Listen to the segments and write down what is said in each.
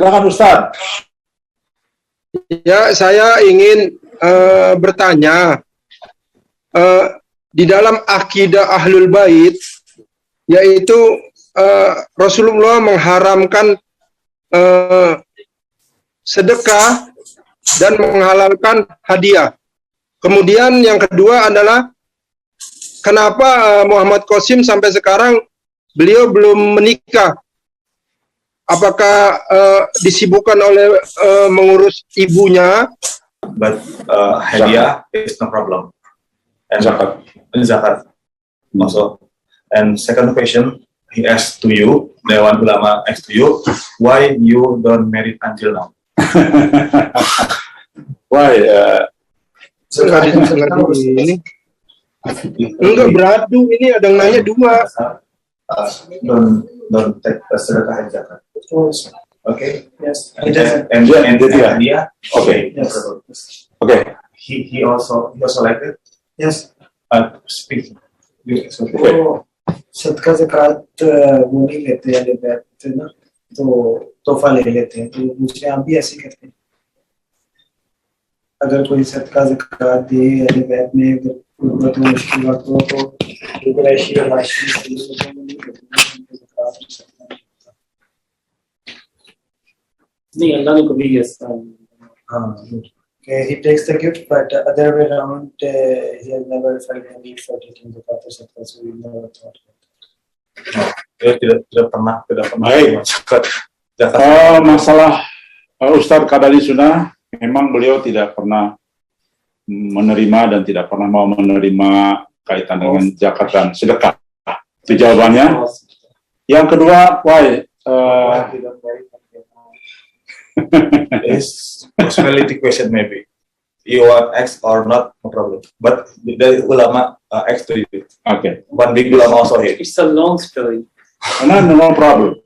Silakan Ustaz. Ya, saya ingin bertanya, di dalam akidah Ahlul Bait, yaitu Rasulullah mengharamkan sedekah dan menghalalkan hadiah. Kemudian yang kedua adalah kenapa Muhammad Qasim sampai sekarang beliau belum menikah? Apakah disibukkan oleh mengurus ibunya? But hadiah is no problem. And zakat also. And second question, he asked to you, Dewan Ulama asked to you, why you don't marry until now? Why? Ini enggak beradu, ini ada yang nanya dua. Don't take sedekah and zakat. Okay. Yes. And dia. Okay. Yes. Okay. He also like it. Yes. Speak. तो सदका ज़कात वो नहीं लेते हैं लेते ना, तो तोहफा ले लेते हैं, तो दूसरे आप भी ऐसे करते हैं। अगर कोई सदका ज़कात दे या बैत में अगर कुर्बत हो मुश्किल वक्त हो तो कुरैशी और हाशिमी नहीं, अल्लाह ने कभी ऐसा he takes the gift, but other way around, he has never felt the need for taking the zakat or sadaqah, so we never thought about it. Tidak pernah. Baik. Masalah Ustadz Qadari Sunnah, memang beliau tidak pernah menerima dan tidak pernah mau menerima kaitan dengan zakat dan sedekah. Itu jawabannya. Yang kedua, why? It's personality question maybe. You want X or not, no problem. But the ulama X to you. Okay. One big ulama also here. It's a long story. No problem.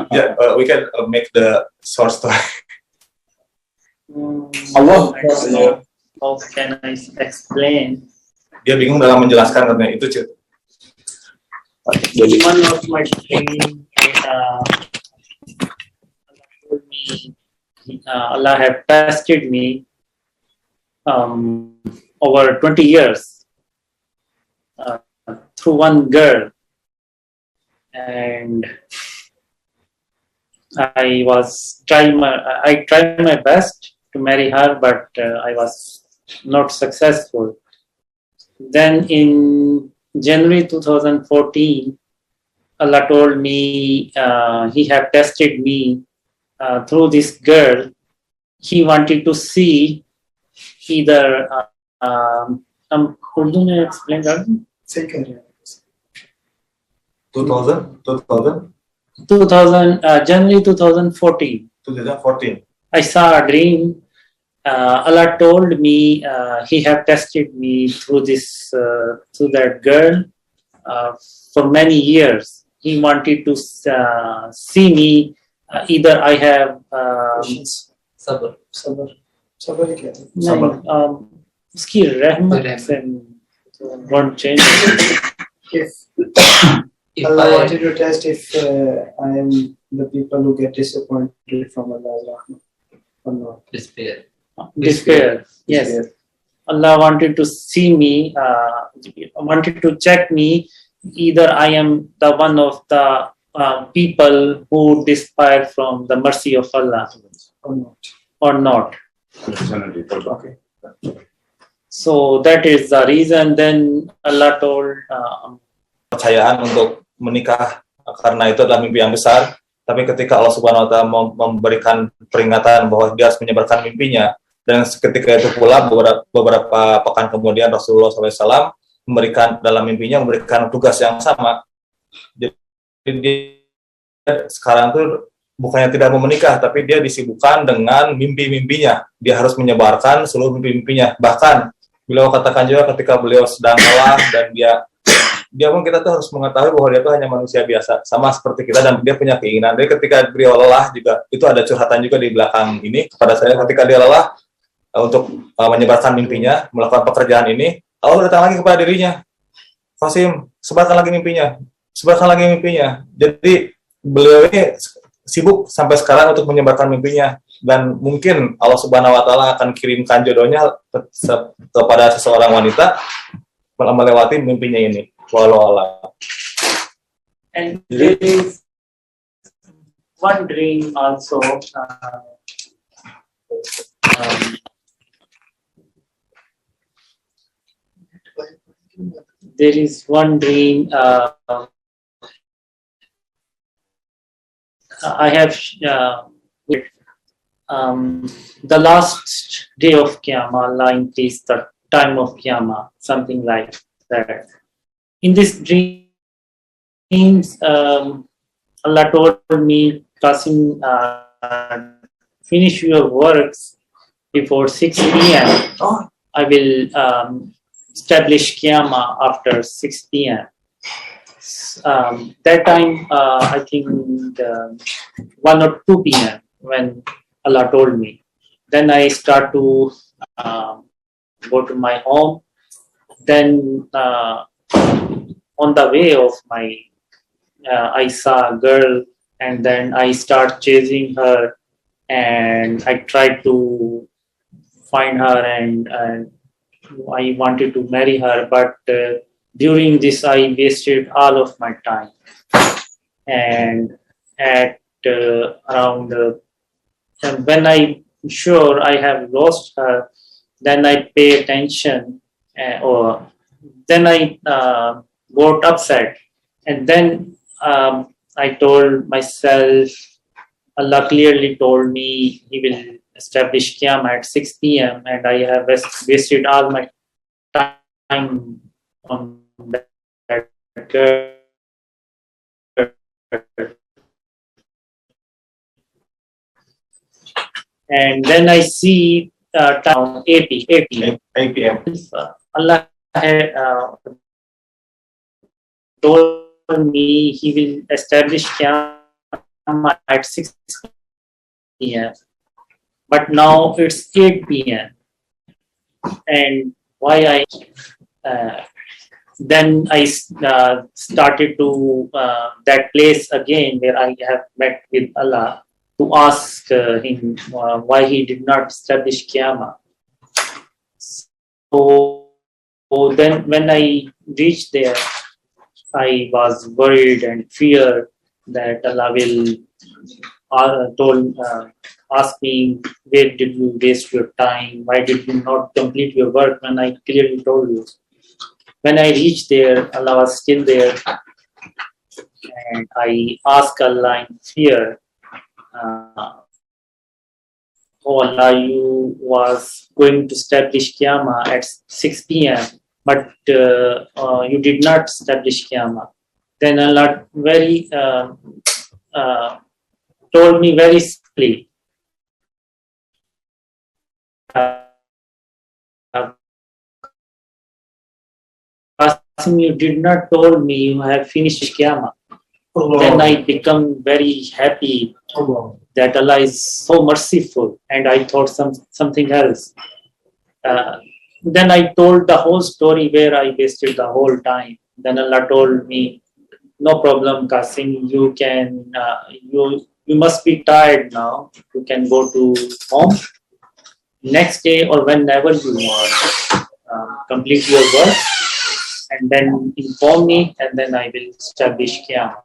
Yeah, we can make the short story. Allah. How can I explain? Dia bingung dalam menjelaskan katanya itu cerita. One of my friends told me Allah had tested me over 20 years through one girl, and I tried my best to marry her, but I was not successful. Then in January 2014, Allah told me He had tested me through this girl. He wanted to see either Urdu में explain कर दूं? 2000 January 2014. I saw a dream. Allah told me He had tested me through that girl for many years. He wanted to see me. Either I have sabr उसकी रहमत से won't change. If Allah wanted to test if I am the people who get disappointed from Allah's rahmah or not. Despair. Yes. Allah wanted to see me, wanted to check me. Either I am the one of the people who despair from the mercy of Allah or not. Okay. So that is the reason. Then Allah told percayaan untuk menikah karena itu adalah mimpi yang besar. Tapi ketika Allah Subhanahu Wa Taala memberikan peringatan bahwa dia harus menyebarkan mimpinya, dan ketika itu pula beberapa pekan kemudian Rasulullah SAW memberikan tugas yang sama. Jadi dia sekarang tuh bukannya tidak mau menikah, tapi dia disibukkan dengan mimpi-mimpinya. Dia harus menyebarkan seluruh mimpi-mimpinya. Bahkan beliau katakan juga ketika beliau sedang lelah dan dia pun kita tuh harus mengetahui bahwa dia tuh hanya manusia biasa, sama seperti kita, dan dia punya keinginan. Jadi ketika beliau lelah juga, itu ada curhatan juga di belakang ini kepada saya, ketika dia lelah untuk menyebarkan mimpinya, melakukan pekerjaan ini, Allah datang lagi kepada dirinya, Qasim, sebarkan lagi mimpinya. Jadi beliau ini sibuk sampai sekarang untuk menyebarkan mimpinya, dan mungkin Allah Subhanahu wa taala akan kirimkan jodohnya kepada seseorang wanita melewati mimpinya ini. Wallahu a'lam. And there is one dream also. There is one dream. I have the last day of Qiyamah, Allah increased the time of Qiyamah, something like that. In this dreams, Allah told me, Qasim, finish your works before 6 p.m. I will establish Qiyamah after 6 p.m. That time, I think 1 or 2 p.m. when Allah told me. Then I start to go to my home. Then on the way of my, I saw a girl, and then I start chasing her, and I tried to find her, and I wanted to marry her, but during this I wasted all of my time. And at around and when I'm sure I have lost her, then I pay attention, or then I got upset, and then I told myself, Allah clearly told me He will establish Qiyamah at 6 p.m. and I have wasted all my time on that girl. And then I see time 8 p.m. Allah had told me He will establish Qiyamah at 6 p.m. But now it's 8 p.m. And why then I started to that place again where I have met with Allah to ask Him why He did not establish Qiyamah. So then when I reached there, I was worried and feared that Allah will ask me, where did you waste your time? Why did you not complete your work when I clearly told you? When I reached there, Allah was still there, and I asked Allah in fear, oh Allah, you was going to establish Qiyamah at 6 p.m., but you did not establish Qiyamah. Then Allah told me very simply, you did not told me you have finished Qiyamah. Then I become very happy that Allah is so merciful, and I thought something else. Then I told the whole story where I wasted the whole time. Then Allah told me, no problem, Qasim, you can you must be tired now. You can go to home next day or whenever you want. Complete your work and then inform me, and then I will establish Qiyamah.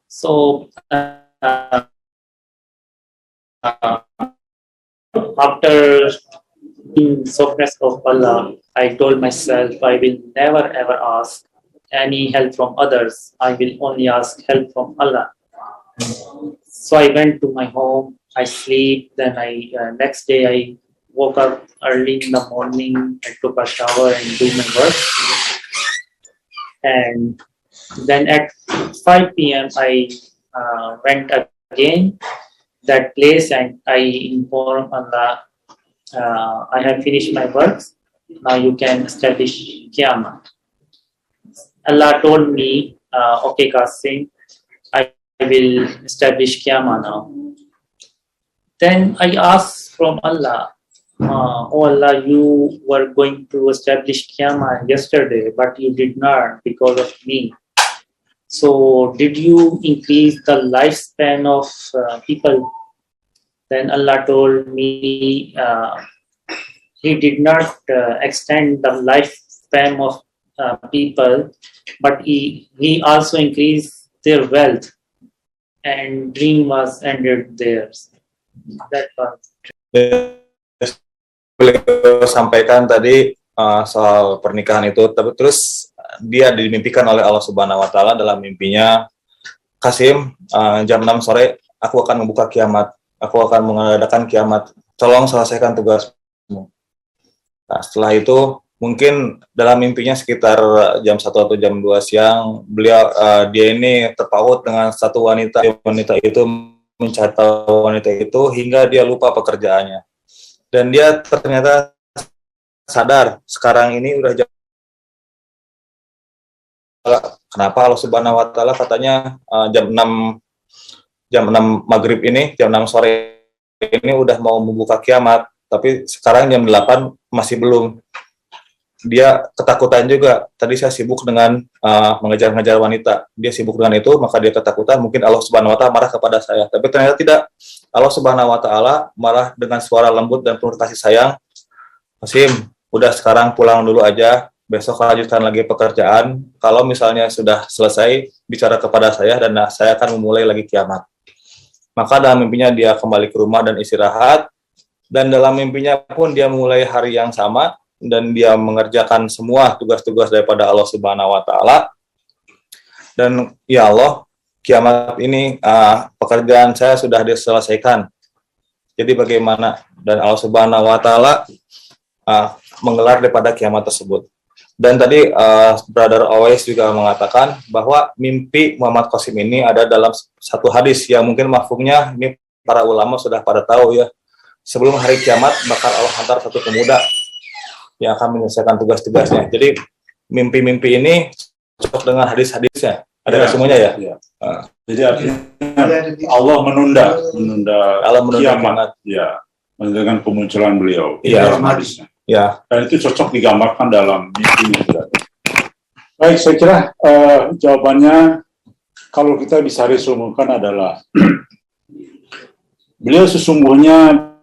So after in softness of Allah, I told myself I will never ever ask any help from others. I will only ask help from Allah. So I went to my home, I sleep, then next day I woke up early in the morning, I took a shower and do my work. And then at 5 p.m. I went again that place and I informed Allah, I have finished my works, now you can establish Qiyamah. Allah told me, okay Qasim, I will establish Qiyamah now. Then I asked from Allah, oh Allah, you were going to establish Qiyamah yesterday, but you did not because of me. So, did you increase the lifespan of people? Then Allah told me He did not extend the lifespan of people, but He also increased their wealth, and dream was ended there. That was. Beliau sampaikan tadi soal pernikahan itu, tapi terus dia dimimpikan oleh Allah Subhanahu Wa Taala dalam mimpinya, Kasim, jam 6 sore aku akan membuka kiamat, aku akan mengadakan kiamat, tolong selesaikan tugasmu. Nah, setelah itu mungkin dalam mimpinya sekitar jam 1 atau jam 2 siang, dia ini terpaut dengan satu wanita. Wanita itu mencari wanita itu hingga dia lupa pekerjaannya. Dan dia ternyata sadar sekarang ini udah kenapa Allah Subhanahu Wa Taala katanya jam 6 maghrib ini, jam 6 sore ini udah mau membuka kiamat, tapi sekarang jam 8 masih belum. Dia ketakutan juga. Tadi saya sibuk dengan mengejar-ngejar wanita. Dia sibuk dengan itu, maka dia ketakutan. Mungkin Allah Subhanahu Wa Taala marah kepada saya. Tapi ternyata tidak. Allah Subhanahu Wa Taala marah dengan suara lembut dan penuh kasih sayang. Kasim, udah sekarang pulang dulu aja. Besok lanjutkan lagi pekerjaan. Kalau misalnya sudah selesai, bicara kepada saya dan saya akan memulai lagi kiamat. Maka dalam mimpinya dia kembali ke rumah dan istirahat. Dan dalam mimpinya pun dia mulai hari yang sama dan dia mengerjakan semua tugas-tugas daripada Allah Subhanahu Wa Taala. Dan ya Allah, kiamat ini pekerjaan saya sudah diselesaikan. Jadi bagaimana? Dan Allah Subhanahu Wa Taala menggelar daripada kiamat tersebut. Dan tadi Brother Always juga mengatakan bahwa mimpi Muhammad Qasim ini ada dalam satu hadis yang mungkin mafhumnya ini para ulama sudah pada tahu ya. Sebelum hari kiamat bakal Allah hantar satu pemuda yang akan menyelesaikan tugas-tugasnya. Jadi mimpi-mimpi ini cocok dengan hadis-hadisnya. Ada semuanya ya? Ya. Jadi artinya Allah menunda kiamat. Ya, dengan kemunculan beliau. Iya. Hadisnya. Ya. Dan itu cocok digambarkan dalam mimpi. Baik, saya kira jawabannya kalau kita bisa resumkan adalah beliau sesungguhnya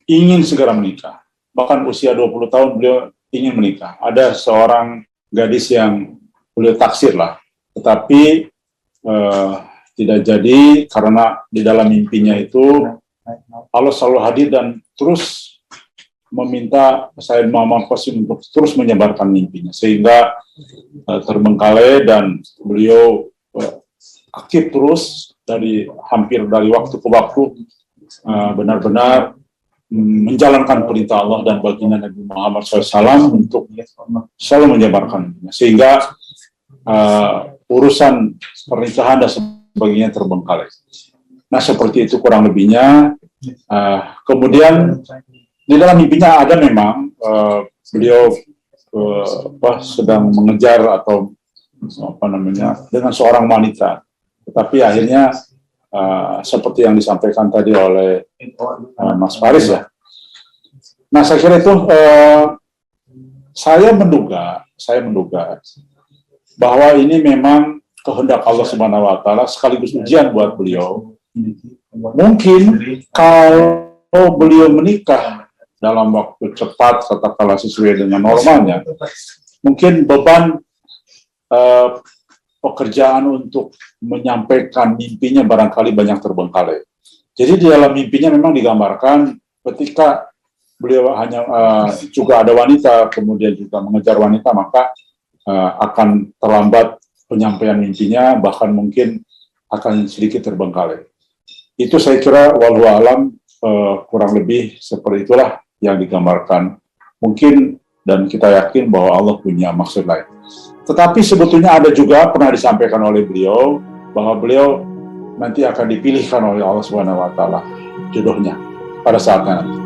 ingin segera menikah. Bahkan usia 20 tahun beliau ingin menikah. Ada seorang gadis yang beliau taksir lah. Tetapi tidak jadi karena di dalam mimpinya itu Allah selalu hadir dan terus meminta Sayyid Muhammad Qasim untuk terus menyebarkan mimpinya. Sehingga terbengkalai dan beliau aktif terus hampir dari waktu ke waktu benar-benar menjalankan perintah Allah dan baginda Nabi Muhammad SAW untuk selalu menyebarkan. Sehingga urusan pernikahan dan sebagainya terbengkalai. Nah, seperti itu kurang lebihnya. Kemudian di dalam mimpinya ada memang beliau sedang mengejar atau dengan seorang wanita. Tetapi akhirnya seperti yang disampaikan tadi oleh Mas Faris ya. Nah, saya kira itu saya menduga bahwa ini memang kehendak Allah Subhanahu Wa Taala sekaligus ujian buat beliau. Mungkin kalau beliau menikah dalam waktu cepat, katakanlah sesuai dengan normalnya, mungkin beban pekerjaan untuk menyampaikan mimpinya barangkali banyak terbengkalai. Jadi di dalam mimpinya memang digambarkan ketika beliau hanya juga ada wanita, kemudian juga mengejar wanita, maka akan terlambat penyampaian mimpinya, bahkan mungkin akan sedikit terbengkalai. Itu saya kira wallahu alam kurang lebih seperti itulah yang digambarkan. Mungkin dan kita yakin bahwa Allah punya maksud lain. Tetapi sebetulnya ada juga pernah disampaikan oleh beliau bahwa beliau nanti akan dipilihkan oleh Allah Subhanahu Wa Taala jodohnya pada saatnya nanti.